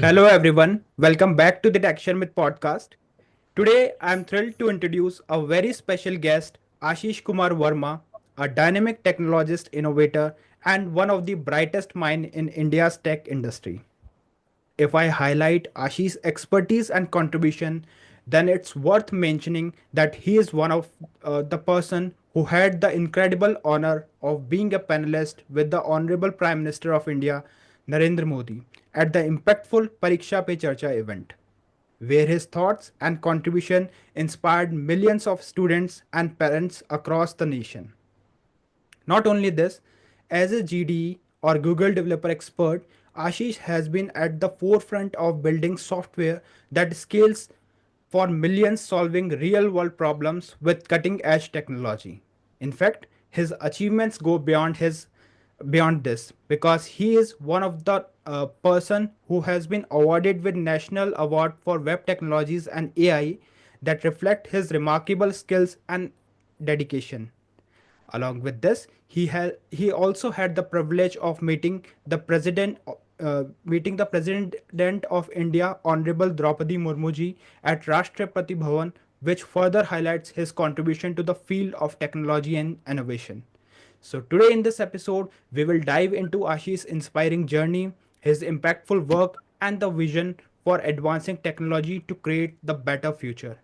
Hello, everyone. Welcome back to the Action with podcast. Today, I am thrilled to introduce a very special guest, Ashish Kumar Verma, a dynamic technologist, innovator, and one of the brightest minds in India's tech industry. If I highlight Ashish's expertise and contribution, then it's worth mentioning that he is one of the person who had the incredible honor of being a panelist with the Honorable Prime Minister of India, Narendra Modi, at the impactful Pariksha Pe Charcha event, where his thoughts and contribution inspired millions of students and parents across the nation. Not only this, as a GDE or Google developer expert, Ashish has been at the forefront of building software that scales for millions, solving real world problems with cutting edge technology. In fact, his achievements go beyond this because he is one of the person who has been awarded with national award for web technologies and AI that reflect his remarkable skills and dedication. Along with this, he also had the privilege of meeting the President of India, Honorable Droupadi Murmu ji, at Rashtrapati Bhavan, which further highlights his contribution to the field of technology and innovation. So, today in this episode, we will dive into Ashish's inspiring journey, his impactful work, and the vision for advancing technology to create the better future.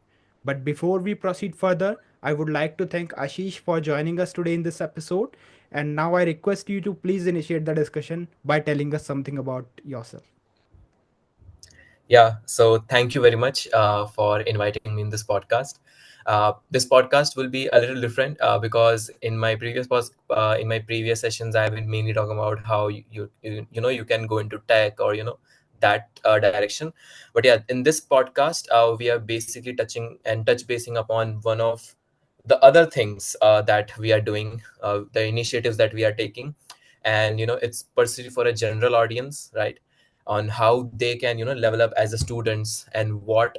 But before we proceed further, I would like to thank Ashish for joining us today in this episode. And now I request you to please initiate the discussion by telling us something about yourself. Yeah, so thank you very much for inviting me in this podcast. This podcast will be a little different because in my previous sessions I've been mainly talking about how you can go into tech or that direction. But yeah, in this podcast we are basically touch basing upon one of the other things that we are doing, the initiatives that we are taking, and it's pursued for a general audience, right? On how they can level up as a students, and what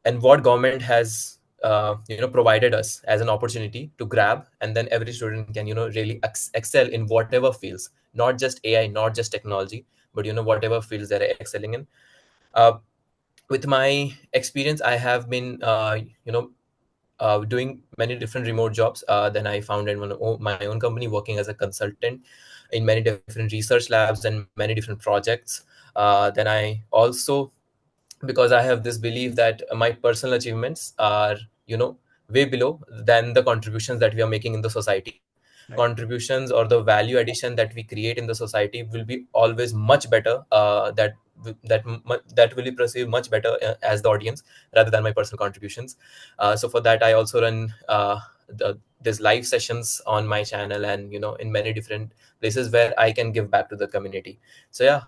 government has provided us as an opportunity to grab, and then every student can really excel in whatever fields, not just AI, not just technology, but whatever fields they're excelling in. uh, with my experience, I have been doing many different remote jobs. Then I founded my own company, working as a consultant in many different research labs and many different projects. Then I also, because I have this belief that my personal achievements are, way below than the contributions that we are making in the society. Right. Contributions or the value addition that we create in the society will be always much better. That will be perceived much better as the audience, rather than my personal contributions. So for that, I also run there's live sessions on my channel, and in many different places where I can give back to the community. So yeah,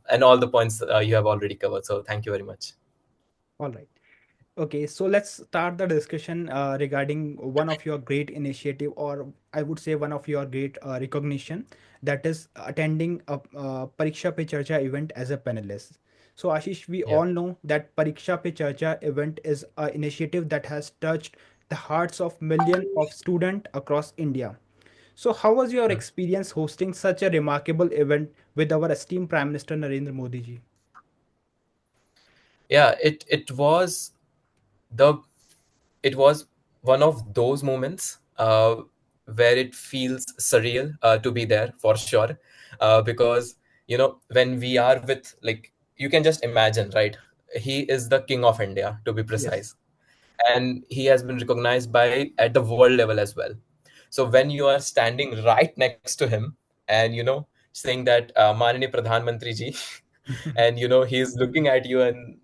and all the points you have already covered. So thank you very much. All right. Okay, so let's start the discussion regarding one of your great initiative, or I would say one of your great recognition, that is attending a Pariksha Pe Charcha event as a panelist. So Ashish, we Yeah. all know that Pariksha Pe Charcha event is an initiative that has touched the hearts of millions of students across India. So how was your Hmm. experience hosting such a remarkable event with our esteemed Prime Minister Narendra Modi ji? Yeah, the it was one of those moments where it feels surreal to be there, for sure. Because when we are with, like, you can just imagine, right? He is the king of India, to be Yes. precise, and he has been recognized by at the world level as well. So when you are standing right next to him, and saying that Manini Pradhan Mantri ji, and he's looking at you, and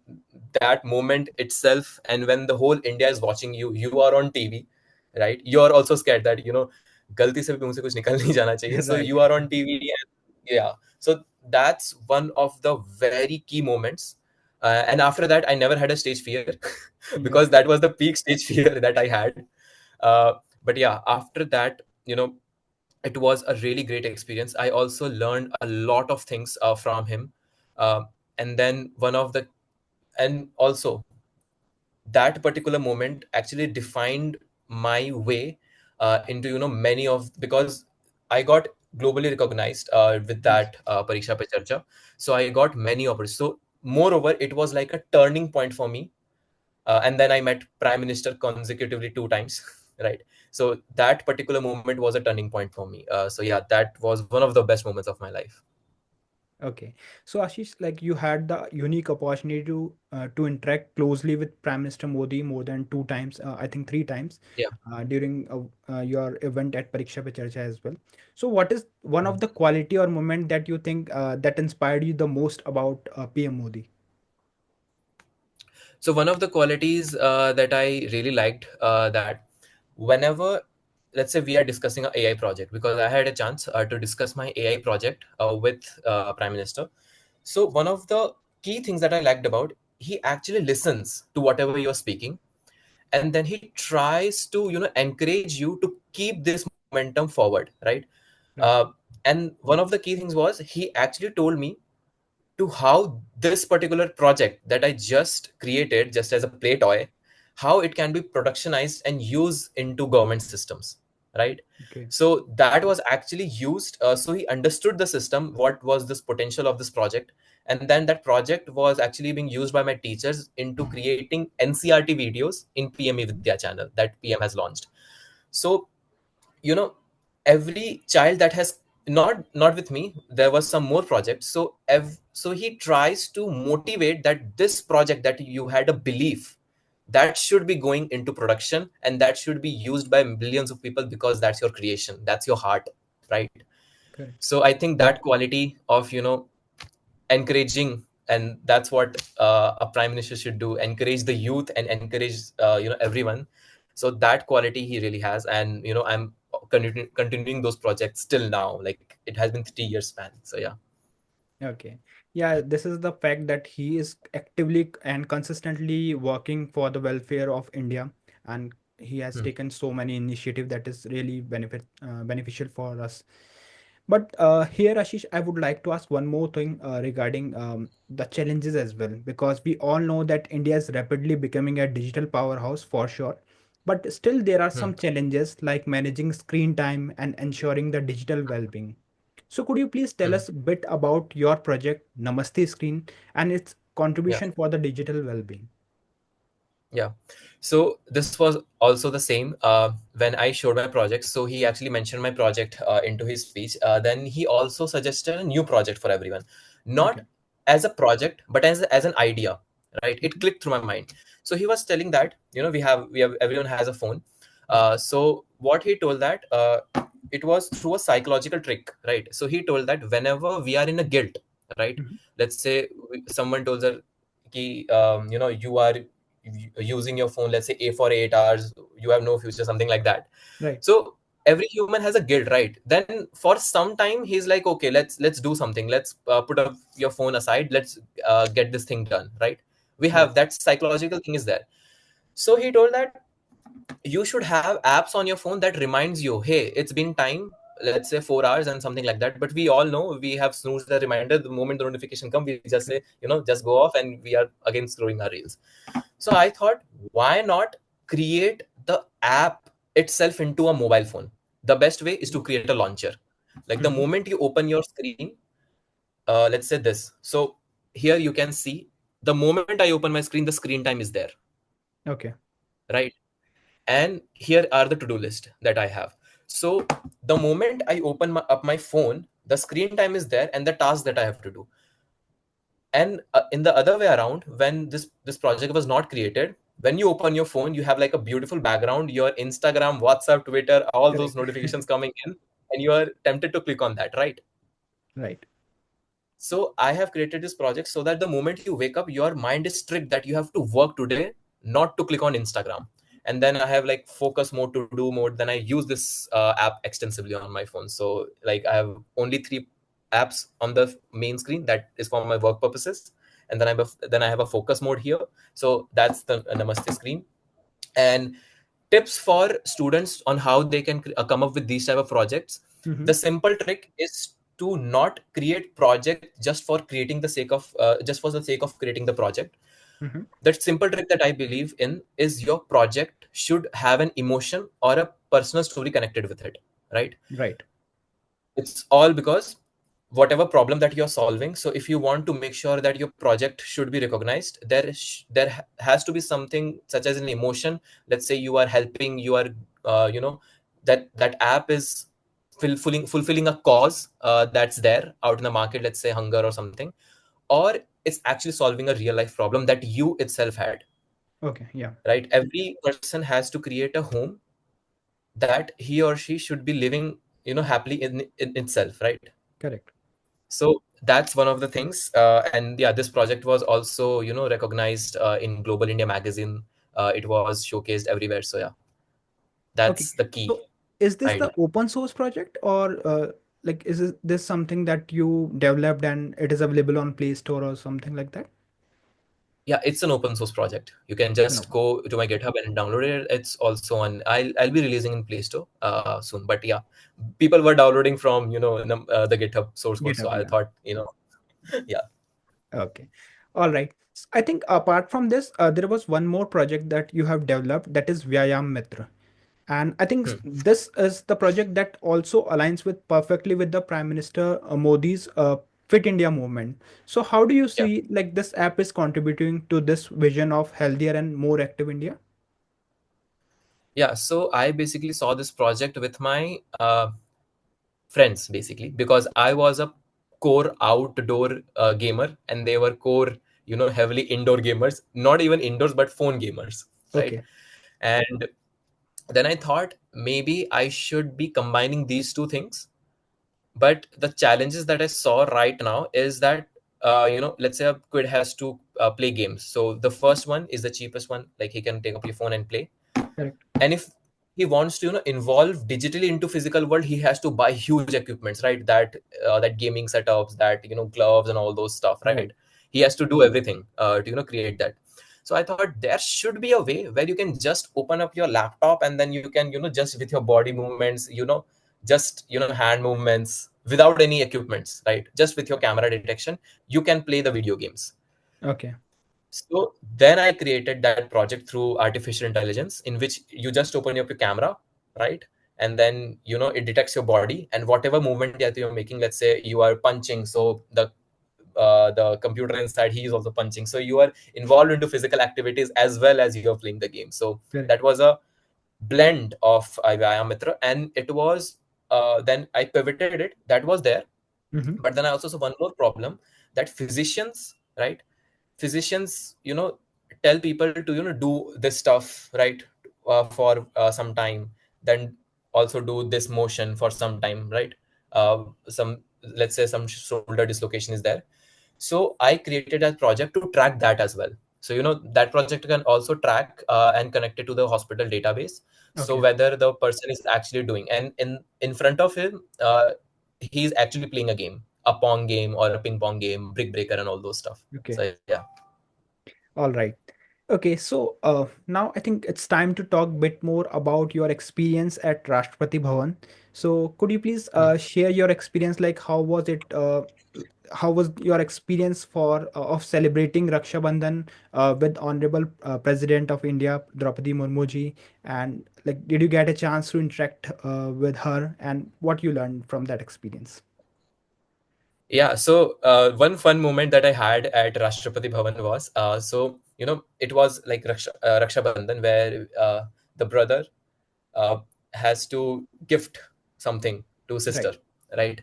that moment itself, and when the whole India is watching you, you are on TV, right? You are also scared that गलती से भी मुंह से कुछ निकल नहीं जाना चाहिए. So Right. you are on TV, and yeah, so that's one of the very key moments. And after that, I never had a stage fear because Yes. that was the peak stage fear that I had. uh, but yeah, after that, it was a really great experience. I also learned a lot of things from him. uh, and then one of the and also that particular moment actually defined my way into many of, because I got globally recognized with Yes. that Pariksha Pe Charcha. So I got many opportunities. So moreover, it was like a turning point for me. And then I met Prime Minister consecutively 2 times, right? So that particular moment was a turning point for me. So yeah, that was one of the best moments of my life. Okay. So Ashish, like you had the unique opportunity to interact closely with Prime Minister Modi more than two times, I think three times, Yeah. during your event at Pariksha Pe Charcha as well. So what is one Mhm. of the quality or moment that you think that inspired you the most about PM Modi? So one of the qualities that I really liked, that whenever, let's say, we are discussing a AI project, because I had a chance to discuss my AI project with Prime Minister. So one of the key things that I liked about, he actually listens to whatever you're speaking, and then he tries to encourage you to keep this momentum forward, right? uh, Right. and one of the key things was he actually told me to how this particular project that I just created just as a play toy, how it can be productionized and used into government systems, right? Okay. So that was actually used. So he understood the system, what was this potential of this project, and then that project was actually being used by my teachers into creating NCRT videos in PME Vidya channel that PM has launched. So you know every child that has, not with me, there was some more projects. So so he tries to motivate that this project that you had a belief that should be going into production, and that should be used by millions of people, because that's your creation, that's your heart, right? Correct. So I think that quality of encouraging, and that's what a prime minister should do, encourage the youth and encourage everyone. So that quality he really has, and I'm continuing those projects still now, like it has been 3 years span. So yeah. Okay. Yeah, this is the fact that he is actively and consistently working for the welfare of India, and he has Hmm. taken so many initiative that is really beneficial for us. But here, Ashish, I would like to ask one more thing regarding the challenges as well, because we all know that India is rapidly becoming a digital powerhouse for sure. But still, there are Hmm. some challenges like managing screen time and ensuring the digital well-being. So could you please tell Hmm. us a bit about your project Namaste Screen and its Yeah. contribution for the digital well-being? Yeah. So this was also the same when I showed my project. So he actually mentioned my project into his speech. Then he also suggested a new project for everyone, not Okay. as a project, but as an idea, right? It Mhm. clicked through my mind. So he was telling that we have everyone has a phone. Right. So what he told that it was through a psychological trick, right? So he told that whenever we are in a guilt, right? Mhm. Let's say someone told her, you are using your phone, let's say a for 8 hours, you have no future, something like that. Right. So every human has a guilt, right? Then for some time he's like, okay, let's do something, let's put up your phone aside, let's get this thing done, right? We Right. have that psychological thing is there. So he told that you should have apps on your phone that reminds you, hey, it's been time, let's say 4 hours and something like that. But we all know we have snoozed the reminder. The moment the notification come, we just say, just go off, and we are again scrolling our reels. So I thought, why not create the app itself into a mobile phone? The best way is to create a launcher. Like the Mhm. moment you open your screen, let's say this. So here you can see, the moment I open my screen, the screen time is there, Okay. right? And here are the to-do list that I have. So the moment I open up my phone, the screen time is there and the task that I have to do. And in the other way around, when this project was not created, when you open your phone, you have like a beautiful background, your Instagram, WhatsApp, Twitter, all those Correct. notifications coming in, and you are tempted to click on that, right? Right. So I have created this project so that the moment you wake up, your mind is strict that you have to work today, not to click on Instagram. And then I have like focus mode, to do mode. Then I use this app extensively on my phone. So like I have only 3 apps on the main screen that is for my work purposes. And then I have a focus mode here. So that's the Namaste screen. And tips for students on how they can come up with these type of projects. Mhm. The simple trick is to not create project just for the sake of creating the project. Mhm. That simple trick that I believe in is your project should have an emotion or a personal story connected with it, right? Right. It's all because whatever problem that you're solving. So if you want to make sure that your project should be recognized, has to be something such as an emotion. Let's say you are helping, you are that app is fulfilling a cause that's there out in the market, let's say hunger or something, or it's actually solving a real life problem that you itself had, Okay. Yeah. right? Every person has to create a home that he or she should be living, happily in itself, right? Correct. So that's one of the things. And yeah, this project was also, recognized in Global India magazine. It was showcased everywhere. So yeah, Okay. that's the key So is this the idea. open source project, or like this something that you developed and it is available on Play Store or something like that? Yeah, it's an open source project. You can It's an just open. go to my GitHub and download it. It's also on. I'll be releasing in Play Store soon. But yeah, people were downloading from the GitHub source code. So GitHub. I Yeah. thought, yeah. Okay. All right. I think apart from this, there was one more project that you have developed, that is Vyayam Mitra. And I think Hmm. this is the project that also aligns with perfectly with the Prime Minister Modi's Fit India movement. So how do you Yeah. see like this app is contributing to this vision of healthier and more active India? Yeah. So I basically saw this project with my friends, basically, because I was a core outdoor gamer and they were core, heavily indoor gamers, not even indoors but phone gamers, right? Okay. And then I thought maybe I should be combining these two things. But the challenges that I saw right now is that, let's say a kid has to play games. So the first one is the cheapest one, like he can take up your phone and play. Correct. And if he wants to, involve digitally into physical world, he has to buy huge equipments, right? That gaming setups, that, gloves and all those stuff, right? Right. He has to do everything to, create that. So I thought there should be a way where you can just open up your laptop and then you can, just with your body movements, just, hand movements without any equipments, right? Just with your camera detection, you can play the video games. Okay. So then I created that project through artificial intelligence, in which you just open up your camera, right? And then, it detects your body and whatever movement that you're making. Let's say you are punching, so the computer inside, he is also punching. So you are involved into physical activities as well as you're playing the game. So Correct. that was a blend of Vyayam Mitra, and it was then I pivoted it. That was there, Mm-hmm. but then I also saw one more problem, that physicians, right? Physicians, tell people to, do this stuff, right? For some time, then also do this motion for some time, right? Some, let's say some shoulder dislocation is there. So I created a project to track that as well. So, that project can also track and connect it to the hospital database. So Okay. whether the person is actually doing, and in front of him, he's actually playing a game, a pong game or a ping pong game, brick breaker and all those stuff. Okay. So yeah. All right. Okay, so now I think it's time to talk a bit more about your experience at Rashtrapati Bhavan. So could you please Hmm. share your experience? Like, how was it? How was your experience for of celebrating Rakshabandhan with Honorable President of India, Droupadi Murmu ji? And like, did you get a chance to interact with her? And what you learned from that experience? Yeah, so one fun moment that I had at Rashtrapati Bhavan was, so it was like Raksha Bandhan, where the brother uh, has to gift something to sister, Right. right?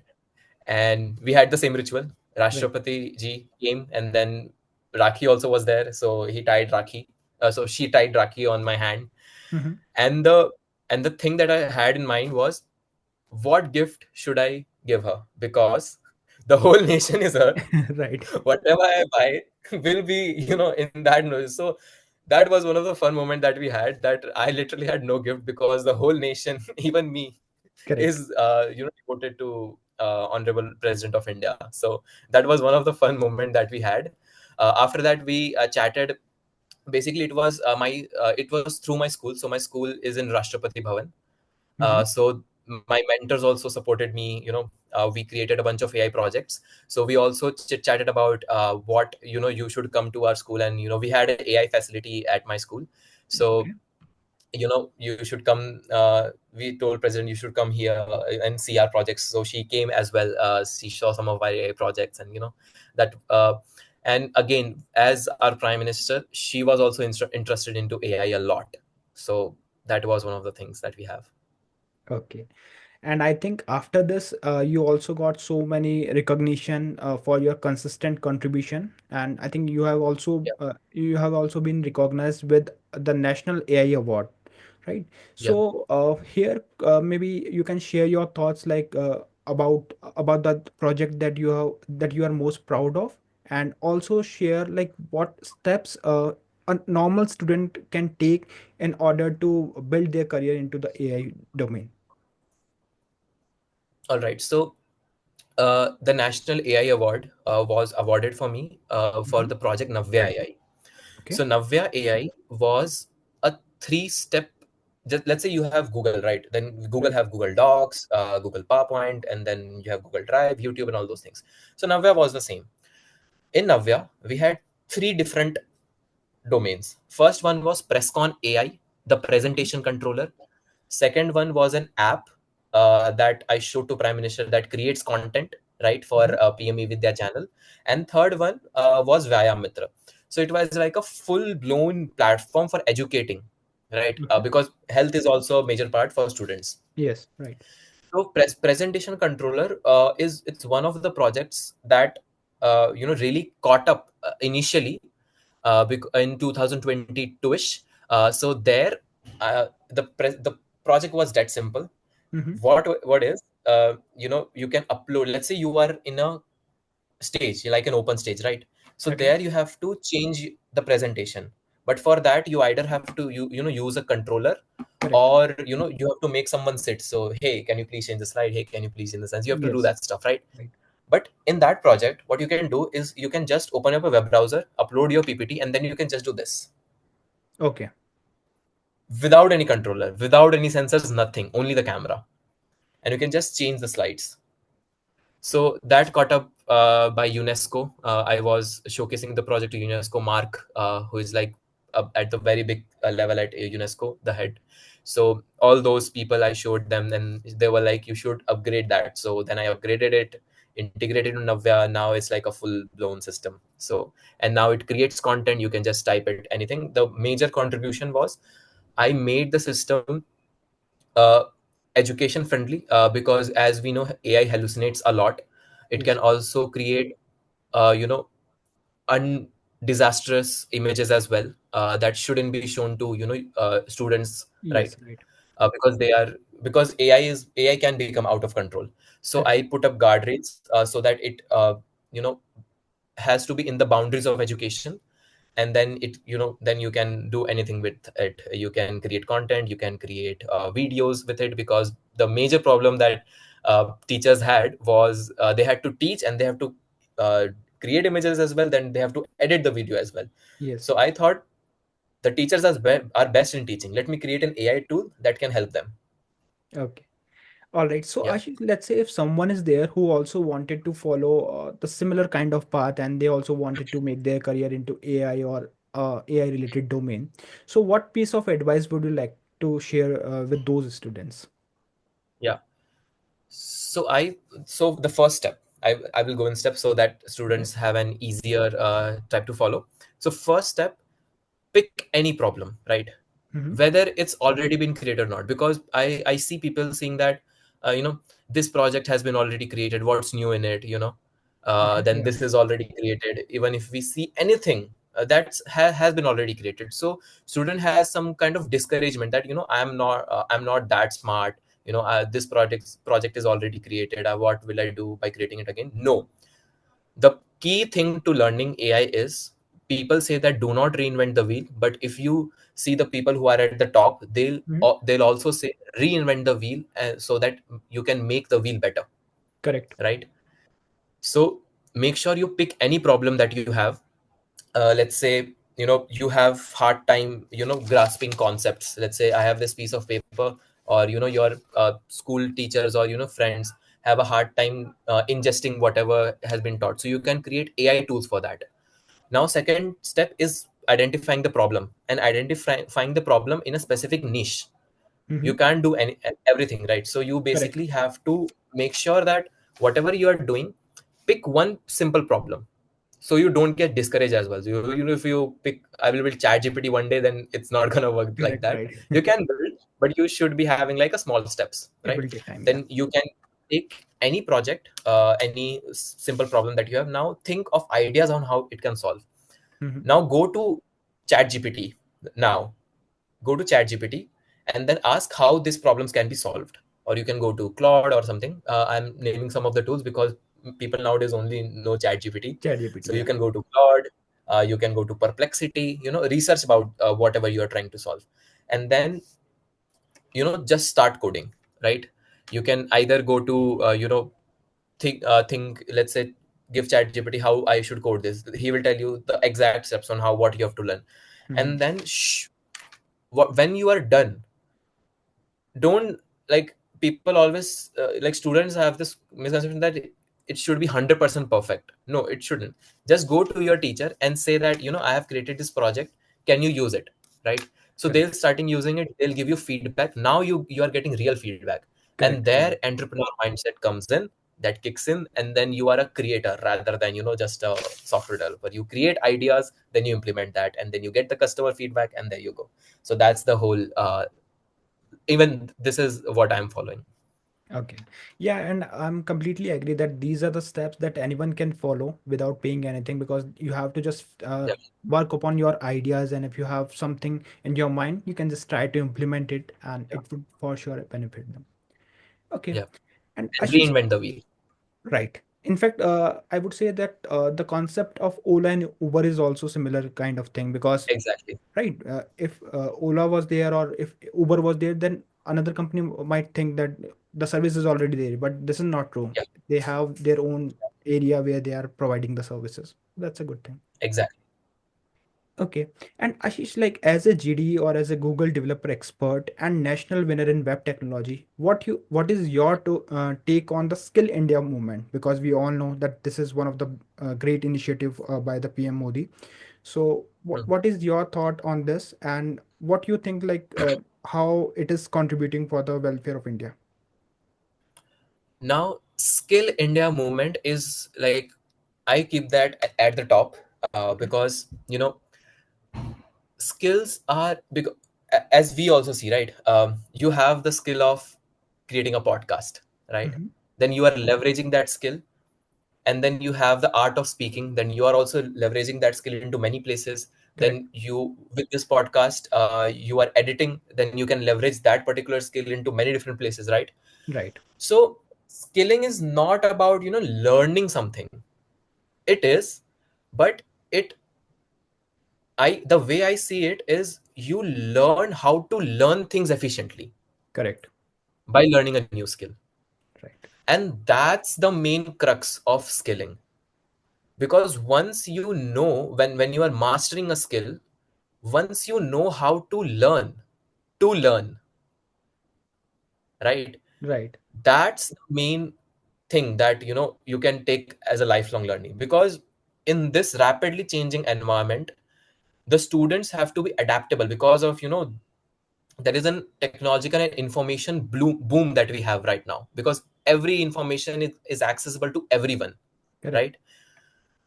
And we had the same ritual. Right. Rashtrapati ji came, and then Rakhi also was there, so he tied Rakhi. So she tied Rakhi on my hand, Mm-hmm. and the thing that I had in mind was, what gift should I give her? Because the whole nation is her. Right. Whatever I buy will be, in that noise. So that was one of the fun moments that we had. That I literally had no gift because the whole nation, even me, Correct. is devoted to Honorable President of India. So that was one of the fun moment that we had. After that, we chatted. Basically, it was through my school. So my school is in Rashtrapati Bhavan. Mm-hmm. So my mentors also supported me. We created a bunch of AI projects. So we also chit chatted about what, you should come to our school, and we had an AI facility at my school. So Okay. you should come. We told president you should come here and see our projects. So she came as well. She saw some of our AI projects, and that. And again, as our prime minister, she was also interested into AI a lot. So that was one of the things that we have. Okay. And I think after this, you also got so many recognition for your consistent contribution. And I think Yeah, you have also been recognized with the National AI Award, right? yeah. So here, maybe you can share your thoughts, like about that project that you are most proud of, and also share like what steps a normal student can take in order to build their career into the AI domain. All right. So the National AI Award was awarded for me for Mhm. the project Navya AI. Okay. So Navya AI was a three-step. Just let's say you have Google, right? Then Google Right. have Google Docs, Google PowerPoint, and then you have Google Drive, YouTube, and all those things. So Navya was the same. In Navya, we had three different domains. First one was Presscon AI, the Mhm. presentation controller. Second one was an app that I showed to Prime Minister that creates content, right, for Mhm. PME Vidya channel. And third one was Vyam Mitra. So it was like a full blown platform for educating, right? Okay. Because health is also a major part for students. Yes. Right. So presentation controller is it's one of the projects that really caught up initially in 2022ish. So there, the project was that simple. Mm-hmm. What is you can upload. Let's say you are in a stage like an open stage, right? So Okay. there you have to change the presentation, but for that you either have to use a controller, Correct. or you have to make someone sit. So hey, can you please change the slide? Hey, can you please change the sense? You have to do Yes. that stuff, right? Right. But in that project, what you can do is you can just open up a web browser, upload your PPT, and then you can just do this Okay. without any controller, without any sensors, nothing, only the camera, and you can just change the slides. So that caught up by UNESCO. I was showcasing the project to UNESCO. Mark, who is like at the very big level at UNESCO, the head. So all those people, I showed them, and they were like, "You should upgrade that." So then I upgraded it, integrated in Navya. Now it's like a full blown system. So and now it creates content. You can just type it anything. The major contribution was I made the system uh, education friendly, because as we know, AI hallucinates a lot. It can Yes. also create uh, you know disastrous images as well, that shouldn't be shown to students, right? Yes. Right. Because AI can become out of control. So Correct. I put up guardrails so that it you know has to be in the boundaries of education. And then then you can do anything with it. You can create content, you can create videos with it, because the major problem that teachers had was they had to teach and they have to uh, create images as well, then they have to edit the video as well. So Yes. I thought the teachers are best in teaching, let me create an AI tool that can help them. Okay. All right. So, Yeah, Ashish, let's say if someone is there who also wanted to follow the similar kind of path and they also wanted to make their career into AI or AI related domain. So, what piece of advice would you like to share with those students? yeah. So the first step, I will go in steps so that Okay. students have an easier type to follow. So first step, pick any problem, right? Mm-hmm. Whether it's already been created or not, because I see people saying that this project has been already created, what's new in it, Okay. then Yeah. this is already created. Even if we see anything has been already created, so student has some kind of discouragement that I'm not that smart. This project is already created. What will I do by creating it again? No. The key thing to learning AI is, people say that do not reinvent the wheel, but if you see the people who are at the top, Mm-hmm. they'll also say reinvent the wheel, so that you can make the wheel better, Correct. right? So make sure you pick any problem that you have. Let's say you have hard time grasping concepts. Let's say I have this piece of paper, or your school teachers or friends have a hard time ingesting whatever has been taught, so you can create AI tools for that. Now second step is identifying the problem and identifying the problem in a specific niche. You Mm-hmm. can't do everything, right? So you Correct. basically have to make sure that whatever you are doing, pick one simple problem, so you don't get discouraged as well. So if you pick, I will build chat gpt one day, then it's not going to work like Correct. that. Right. You can build, but you should be having like a small steps, It right? will take time. Yeah. Then you can take any project, any simple problem that you have, now think of ideas on how it can solve. Mm-hmm. Now go to chat gpt. Now go to chat gpt and then ask how these problems can be solved. Or you can go to claude or something. I'm naming some of the tools because people nowadays only know chat gpt. Chat So GPT. you Yeah. can go to claude, you can go to perplexity, research about whatever you are trying to solve. And then just start coding, right? You can either go to think, let's say, give chat gpt how I should code this. He will tell you the exact steps on how, what you have to learn. Mm-hmm. And then when you are done, don't, like, people always, like, students have this misconception that it should be 100% perfect. No, it shouldn't. Just go to your teacher and say that, I have created this project, can you use it, right? So they'll Correct. starting using it, they'll give you feedback. Now you are getting real feedback, and Correct. their Right. entrepreneur mindset comes in, that kicks in, and then you are a creator rather than just a software developer. You create ideas, then you implement that, and then you get the customer feedback, and there you go. So that's the whole, even this is what I'm following. Okay. Yeah, and I'm completely agree that these are the steps that anyone can follow without paying anything, because you have to just Yeah, work upon your ideas, and if you have something in your mind, you can just try to implement it, and yeah, it would for sure benefit them. Okay. yeah. And And Ashish, reinvent the wheel. right. In fact, I would say that the concept of Ola and Uber is also similar kind of thing, because Exactly. right, if Ola was there or if Uber was there, then another company might think that the service is already there, but this is not true. Yeah, They have their own area where they are providing the services. That's a good thing. exactly. Okay. And Ashish, like as a GD or as a Google developer expert and national winner in web technology, what is your take on the Skill India movement? Because we all know that this is one of the great initiative by the PM Modi. So Mhm. what is your thought on this, and what you think, like how it is contributing for the welfare of India? Now, Skill India movement is like, I keep that at the top, Okay. because skills are, because as we also see, right? You have the skill of creating a podcast, right? Mm-hmm. Then you are leveraging that skill, and then you have the art of speaking, then you are also leveraging that skill into many places. Correct. Then you, with this podcast, you are editing, then you can leverage that particular skill into many different places, right? Right. So skilling is not about learning something. It is, but it I the way I see it is, you learn how to learn things efficiently Correct. by learning a new skill. Right. And that's the main crux of skilling. Because once you know, when you are mastering a skill, once you know how to learn, right? Right. That's the main thing that you can take as a lifelong learning. Because in this rapidly changing environment, the students have to be adaptable, because of there is an technological and information boom that we have right now, because every information is accessible to everyone, Correct. right?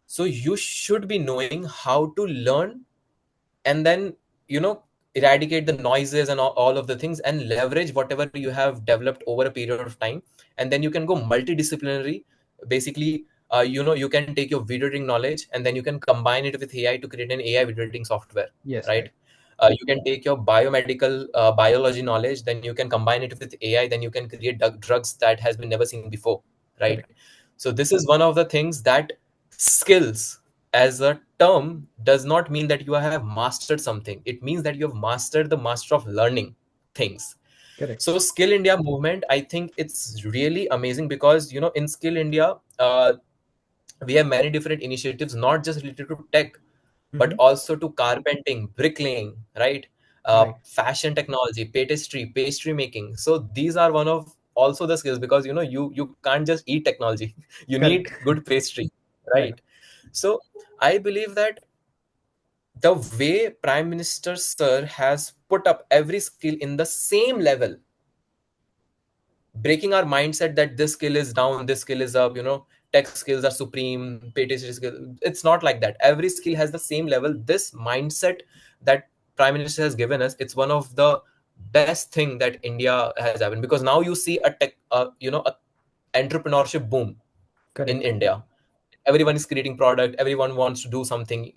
So you should be knowing how to learn, and then you know eradicate the noises and all of the things, and leverage whatever you have developed over a period of time. And then you can go multidisciplinary. Basically, you can take your video editing knowledge, and then you can combine it with AI to create an AI video editing software, Yes. right? Right. You can take your biomedical biology knowledge, then you can combine it with AI, then you can create drugs that has been never seen before, right? Correct. So this is one of the things, that skills as a term does not mean that you have mastered something. It means that you have mastered the master of learning things. Correct. So Skill India movement, I think it's really amazing, because in Skill India, we have many different initiatives, not just related to tech, but Mm-hmm. also to carpenting, bricklaying, right? Right. Fashion technology, pastry making. So these are one of also the skills, because you can't just eat technology. You need Correct. good pastry, Right. right? So I believe that the way Prime Minister Sir has put up every skill in the same level, breaking our mindset that this skill is down, this skill is up, tech skills are supreme, PTC skill. It's not like that. Every skill has the same level. This mindset that Prime Minister has given us, it's one of the best thing that India has happened, because now you see a tech, a entrepreneurship boom in Correct. India. Everyone is creating product, everyone wants to do something,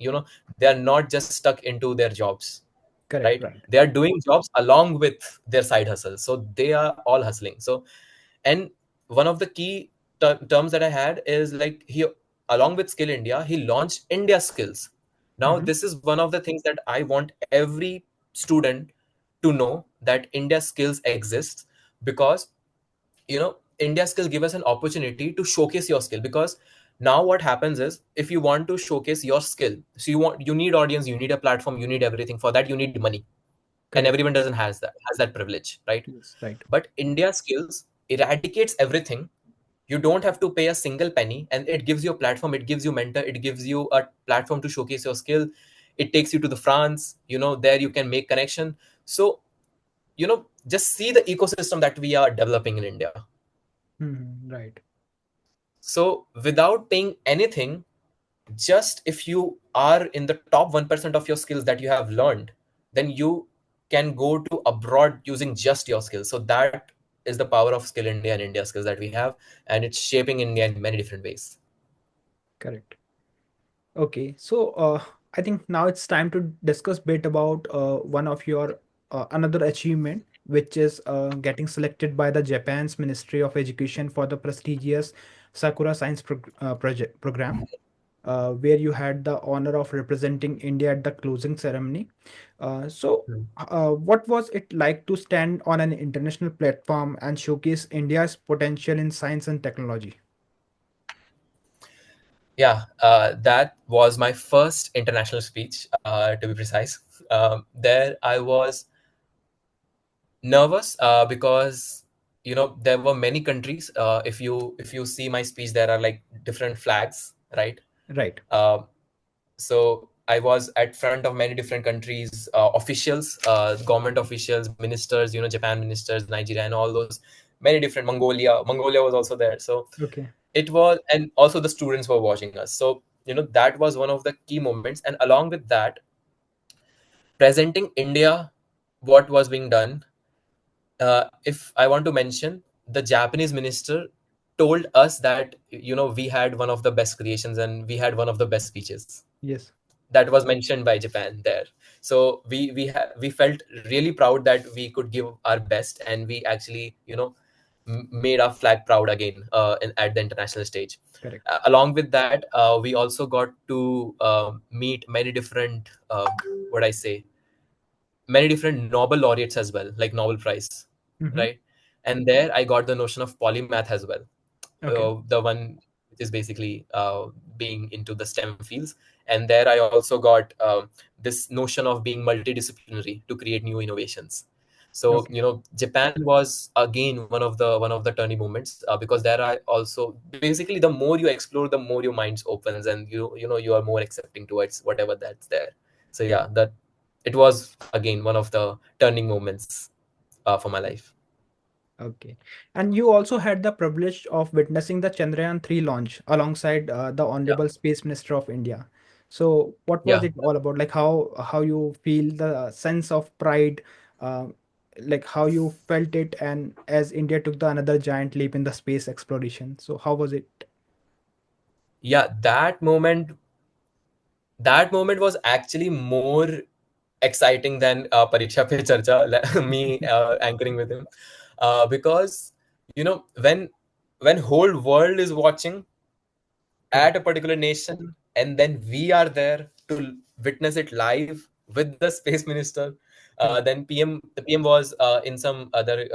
they are not just stuck into their jobs, Correct. right? Right. They are doing jobs along with their side hustles, so they are all hustling. So, and one of the key terms that I had is like, he, along with Skill India, he launched India Skills. Now Mm-hmm. this is one of the things that I want every student to know, that India Skills exists, because India Skills give us an opportunity to showcase your skill. Because now what happens is, if you want to showcase your skill, so you need audience, you need a platform, you need everything. For that you need money, and Correct. everyone doesn't has that privilege, right? Yes. Right. But India Skills eradicates everything. You don't have to pay a single penny, and it gives you a platform, it gives you mentor, it gives you a platform to showcase your skill. It takes you to the France, there you can make connection. So, just see the ecosystem that we are developing in India. Mm-hmm. Right. So without paying anything, just if you are in the top 1% of your skills that you have learned, then you can go to abroad using just your skills. So that is the power of Skill India and India Skills that we have, and it's shaping India in many different ways. Correct. Okay, so I think now it's time to discuss bit about one of your another achievement, which is getting selected by the Japan's Ministry of Education for the prestigious Sakura Science Project program, where you had the honor of representing India at the closing ceremony. What was it like to stand on an international platform and showcase India's potential in science and technology? Yeah, that was my first international speech, to be precise. There I was nervous, because there were many countries. If you see my speech, there are like different flags, right? Right. uh, so I was at front of many different countries, officials, government officials, ministers, Japan ministers, Nigeria, and all those, many different, Mongolia was also there. So Okay. it was, and also the students were watching us. So that was one of the key moments. And along with that, presenting India, what was being done, if I want to mention, the Japanese minister told us that we had one of the best creations and we had one of the best speeches. Yes. That was mentioned by Japan there. So we felt really proud that we could give our best, and we actually made our flag proud again, at the international stage. Correct. Along with that, we also got to meet many different, what I say, many different Nobel laureates as well, like Nobel Prize, Mm-hmm. right? And there I got the notion of polymath as well, Okay. the one which is basically being into the STEM fields. And there I also got this notion of being multidisciplinary to create new innovations. So Okay. Japan was again one of the turning moments, because there I also, basically, the more you explore, the more your mind opens, and you are more accepting towards whatever that's there. So yeah, that it was again one of the turning moments for my life. Okay. And you also had the privilege of witnessing the Chandrayaan 3 launch alongside the Yeah, Honorable Space Minister of India. So what was yeah. it all about? Like how you feel the sense of pride, uh, like how you felt it, and as India took the another giant leap in the space exploration. So how was it? Yeah, that moment was actually more exciting than Pariksha Pe Charcha, me anchoring with him, because when whole world is watching at Correct. a particular nation, and then we are there to witness it live with the space minister. Correct. Then the PM was in some other,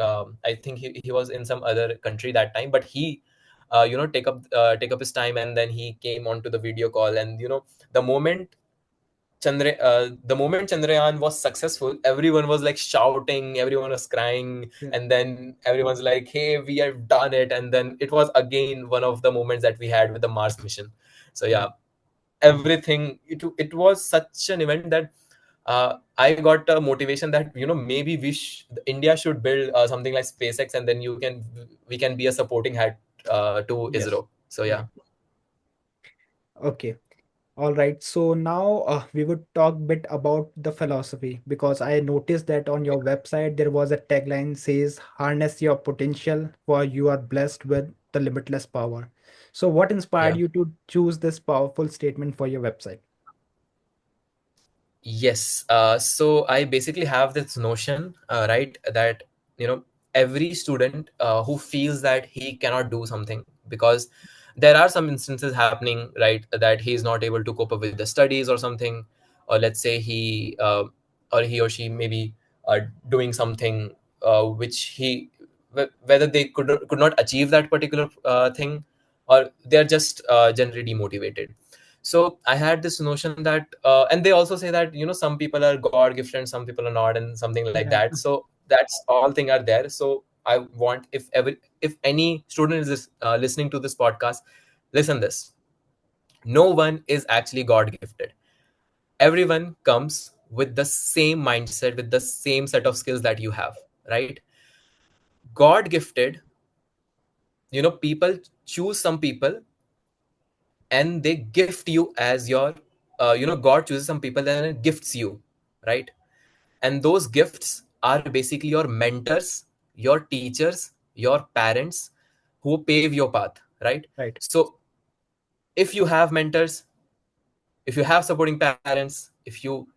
I think he was in some other country that time, but he take up his time, and then he came onto the video call. And the moment the moment Chandrayaan was successful, everyone was like shouting, everyone was crying, Yeah. and then everyone's like, "Hey, we have done it!" And then it was again one of the moments that we had with the Mars mission. So Right. yeah, everything. It was such an event that I got a motivation that maybe India should build something like SpaceX, and then we can be a supporting hat to Yes. ISRO. So yeah. Right. Okay. All right. So now we would talk bit about the philosophy, because I noticed that on your website there was a tagline says harness your potential for you are blessed with the limitless power. So what inspired Yeah. you to choose this powerful statement for your website? Yes. So I basically have this notion, right, that every student who feels that he cannot do something, because there are some instances happening, right, that he is not able to cope up with the studies or something, or let's say he or she maybe doing something which whether they could not achieve that particular thing, or they are just generally demotivated. So I had this notion that and they also say that some people are god gifted and some people are not, and something like Yeah. that. So that's all thing are there. So I want, if any student is listening to this podcast, listen this: no one is actually god gifted. Everyone comes with the same mindset, with the same set of skills that you have, right? God gifted, people choose some people and they gift you as your god chooses some people and it gifts you, right? And those gifts are basically your mentors, your teachers, your parents, who pave your path, right? Right. So if you have mentors, if you have supporting parents, if you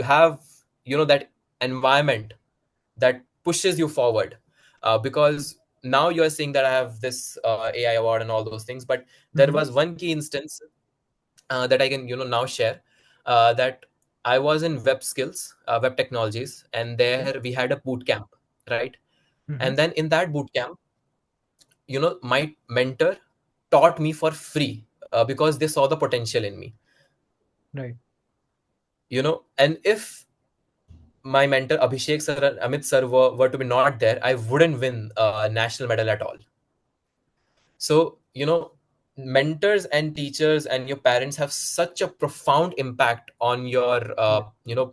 have that environment that pushes you forward, because now you are seeing that I have this AI award and all those things, but there Mm-hmm. was one key instance that I can now share, that I was in web skills, web technologies, and Okay. there we had a boot camp, right? Mm-hmm. And then in that boot camp, my mentor taught me for free, because they saw the potential in me, Right. and if my mentor Abhishek sir and Amit sir were to be not there, I wouldn't win a national medal at all. So, mentors and teachers and your parents have such a profound impact on your, Yeah.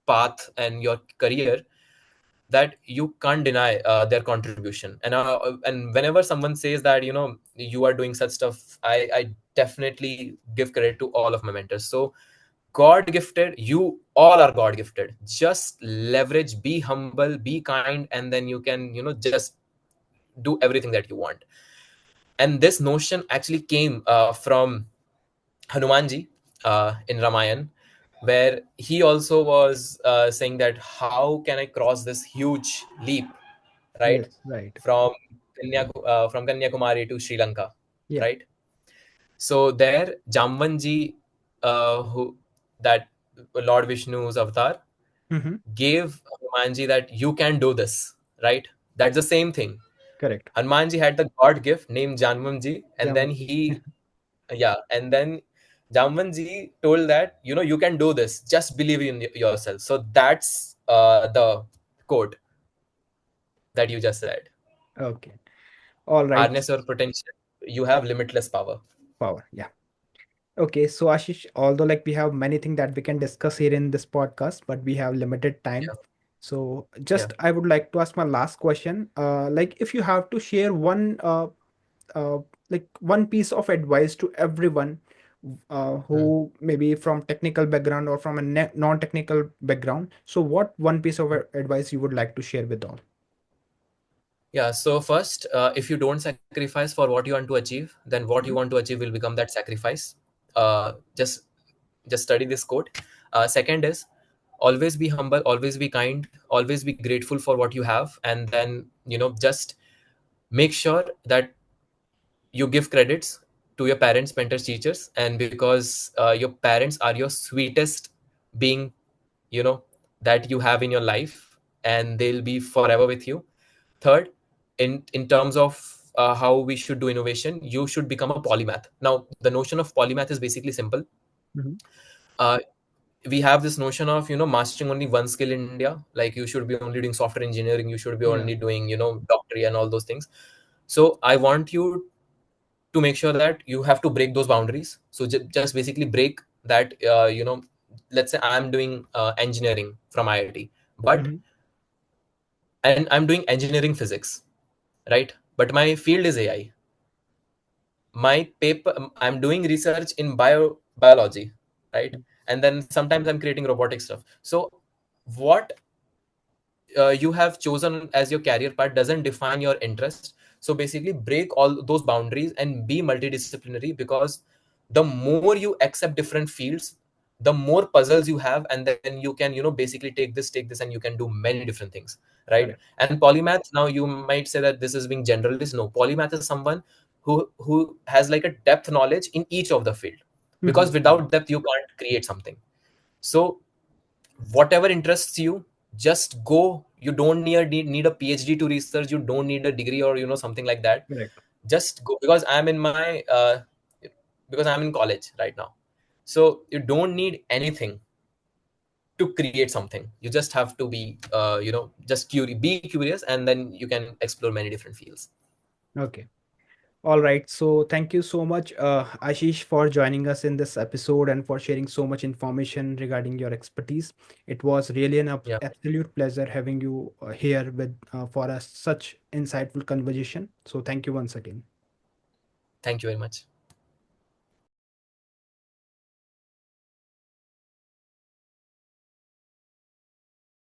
path and your career, that you can't deny their contribution. And whenever someone says that, you are doing such stuff, I definitely give credit to all of my mentors. So, God gifted, you all are God gifted. Just leverage, be humble, be kind, and then you can, just do everything that you want. And this notion actually came from Hanumanji in Ramayan, where he also was saying that how can I cross this huge leap, right, Yes. Right. from from Kanyakumari to Sri Lanka, Yeah. right? So there, Jamvanji, who that Lord Vishnu's avatar, Mm-hmm. gave Hanumanji that you can do this, right? That's the same thing. Correct. Hanumanji had the god gift named Janmamji, and then Jamanji. he, yeah, and then Jamvanji told that you can do this. Just believe in yourself. So that's the quote that you just said. Okay. All right. Harness your potential. You have limitless power. Power. Yeah. Okay, so Ashish, although like we have many things that we can discuss here in this podcast, but we have limited time. Yeah, So yeah. just I would like to ask my last question. Like if you have to share uh, one piece of advice to everyone Hmm. who maybe from technical background or from a non-technical background, so what one piece of advice you would like to share with all? Yeah. So first, if you don't sacrifice for what you want to achieve, then what you want Mhm. to achieve will become that sacrifice. Just study this quote. Second is, always be humble, always be kind, always be grateful for what you have, and then just make sure that you give credits to your parents, mentors, teachers, and because your parents are your sweetest being, you know that you have in your life, and they'll be forever with you. Third, in terms of how we should do innovation, you should become a polymath. Now the notion of polymath is basically simple. Mhm. uh, we have this notion of mastering only one skill in India, like you should be only doing software engineering, you should be Yeah. only doing doctorate and all those things. So I want you to make sure that you have to break those boundaries. So just basically break that let's say I'm doing engineering from IIT, but Mhm. and I'm doing engineering physics, right? But my field is AI. My paper, I'm doing research in biology, right? And then sometimes I'm creating robotic stuff. So what you have chosen as your career path doesn't define your interest. So basically break all those boundaries and be multidisciplinary, because the more you accept different fields, the more puzzles you have, and then you can basically take this, and you can do many different things, right? Correct. And polymath, now you might say that this is being generalist. No, polymath is someone who has like a depth knowledge in each of the field, because Mhm. without depth you can't create something. So whatever interests you, just go. You don't need a PhD to research. You don't need a degree or something like that. Correct. Just go, because I'm in college right now. So you don't need anything to create something. You just have to be just be curious, and then you can explore many different fields. Okay. All right. So thank you so much, Ashish, for joining us in this episode and for sharing so much information regarding your expertise. It was really an Yeah, absolute pleasure having you here with for us such insightful conversation. So thank you once again. thank you very much.